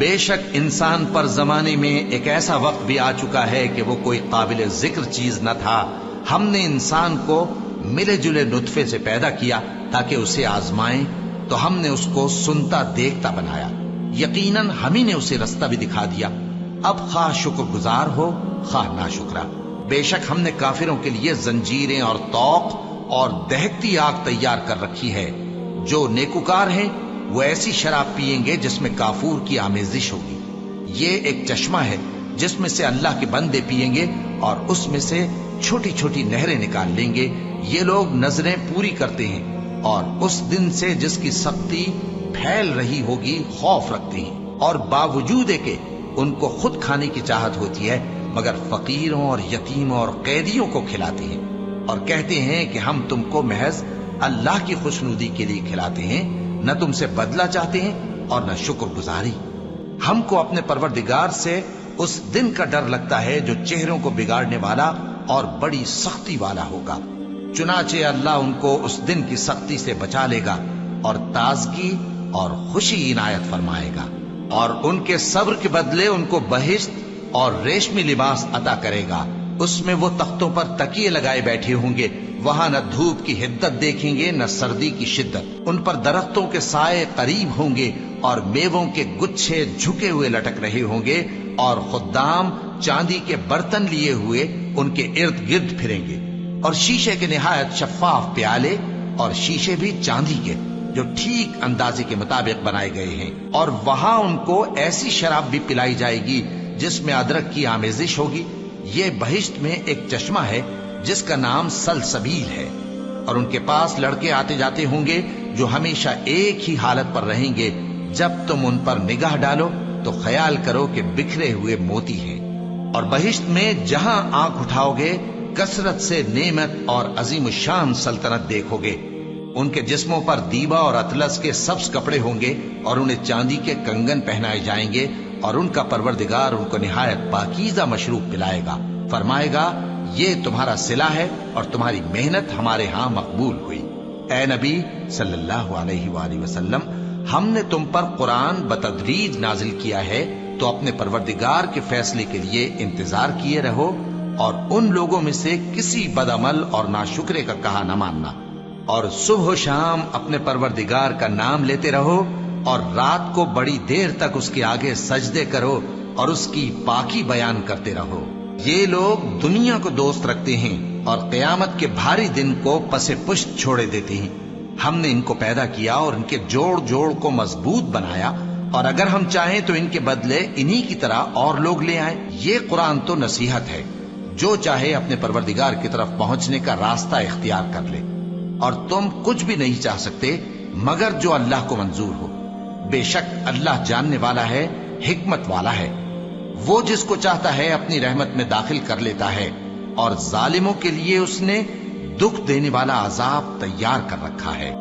بے شک انسان پر زمانے میں ایک ایسا وقت بھی آ چکا ہے کہ وہ کوئی قابل ذکر چیز نہ تھا. ہم نے انسان کو ملے جلے نطفے سے پیدا کیا تاکہ اسے آزمائیں، تو ہم نے اس کو سنتا دیکھتا بنایا. یقیناً ہم ہی نے اسے رستہ بھی دکھا دیا. اب خواہ شکر گزار ہو خواہ ناشکرا. بے شک ہم نے کافروں کے لیے زنجیریں اور طوق اور دہکتی آگ تیار کر رکھی ہے. جو نیکوکار ہیں وہ ایسی شراب پیئیں گے جس میں کافور کی آمیزش ہوگی. یہ ایک چشمہ ہے جس میں سے اللہ کے بندے پیئیں گے اور اس میں سے چھوٹی چھوٹی نہریں نکال لیں گے. یہ لوگ نظریں پوری کرتے ہیں اور اس دن سے جس کی سختی پھیل رہی ہوگی خوف رکھتے ہیں، اور باوجود کہ ان کو خود کھانے کی چاہت ہوتی ہے مگر فقیروں اور یتیموں اور قیدیوں کو کھلاتے ہیں، اور کہتے ہیں کہ ہم تم کو محض اللہ کی خوشنودی کے لیے کھلاتے ہیں، نہ تم سے بدلہ چاہتے ہیں اور نہ شکر گزاری. ہم کو اپنے پروردگار سے اس دن کا ڈر لگتا ہے جو چہروں کو بگاڑنے والا اور بڑی سختی والا ہوگا. چنانچہ اللہ ان کو اس دن کی سختی سے بچا لے گا اور تازگی اور خوشی عنایت فرمائے گا، اور ان کے صبر کے بدلے ان کو بہشت اور ریشمی لباس عطا کرے گا. اس میں وہ تختوں پر تکیے لگائے بیٹھے ہوں گے. وہاں نہ دھوپ کی حدت دیکھیں گے نہ سردی کی شدت. ان پر درختوں کے سائے قریب ہوں گے اور میووں کے گچھے جھکے ہوئے لٹک رہے ہوں گے، اور خدام چاندی کے برتن لیے ہوئے ان کے ارد گرد پھریں گے، اور شیشے کے نہایت شفاف پیالے اور شیشے بھی چاندی کے جو ٹھیک اندازے کے مطابق بنائے گئے ہیں. اور وہاں ان کو ایسی شراب بھی پلائی جائے گی جس میں ادرک کی آمیزش ہوگی. یہ بہشت میں ایک چشمہ ہے جس کا نام سلسبیل ہے، اور ان کے پاس لڑکے آتے جاتے ہوں گے جو ہمیشہ ایک ہی حالت پر رہیں گے. جب تم ان پر نگاہ ڈالو تو خیال کرو کہ بکھرے ہوئے موتی ہیں. اور بہشت میں جہاں آنکھ اٹھاؤ گے کثرت سے نعمت اور عظیم الشان سلطنت دیکھو گے. ان کے جسموں پر دیبا اور اطلس کے سبز کپڑے ہوں گے، اور انہیں چاندی کے کنگن پہنائے جائیں گے، اور ان کا پروردگار ان کو نہایت پاکیزہ مشروب پلائے گا. فرمائے گا یہ تمہارا صلہ ہے اور تمہاری محنت ہمارے ہاں مقبول ہوئی. اے نبی صلی اللہ علیہ وآلہ وسلم، ہم نے تم پر قرآن بتدریج نازل کیا ہے، تو اپنے پروردگار کے فیصلے کے لیے انتظار کیے رہو، اور ان لوگوں میں سے کسی بدعمل اور ناشکرے کا کہا نہ ماننا. اور صبح و شام اپنے پروردگار کا نام لیتے رہو، اور رات کو بڑی دیر تک اس کے آگے سجدے کرو اور اس کی پاکی بیان کرتے رہو. یہ لوگ دنیا کو دوست رکھتے ہیں اور قیامت کے بھاری دن کو پس پشت چھوڑے دیتے ہیں. ہم نے ان کو پیدا کیا اور ان کے جوڑ جوڑ کو مضبوط بنایا، اور اگر ہم چاہیں تو ان کے بدلے انہی کی طرح اور لوگ لے آئیں. یہ قرآن تو نصیحت ہے، جو چاہے اپنے پروردگار کی طرف پہنچنے کا راستہ اختیار کر لے. اور تم کچھ بھی نہیں چاہ سکتے مگر جو اللہ کو منظور ہو. بے شک اللہ جاننے والا ہے، حکمت والا ہے. وہ جس کو چاہتا ہے اپنی رحمت میں داخل کر لیتا ہے، اور ظالموں کے لیے اس نے دکھ دینے والا عذاب تیار کر رکھا ہے.